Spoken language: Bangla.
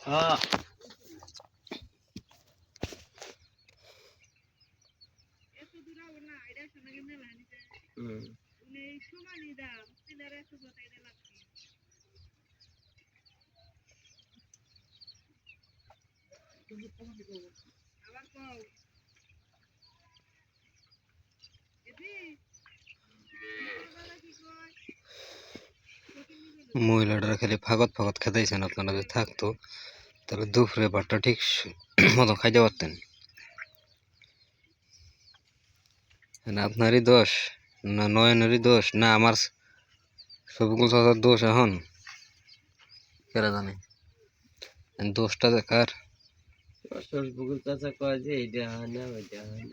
হ্যাঁ মহিলাটারা খালি ফাগত ফাগত খেতেছেন, আপনারা যদি থাকতো তাহলে দুপুরে ভাতটা ঠিক মতো খাইতে পারতেন। আপনারই দোষ না নয়নেরই দোষ না আমার সবগুলো চাচার দোষ? এখন কেরা জানে দোষটা দেখার। সবগুলো চাচা কয় যে এইটা হয় না ওইটা হয় না।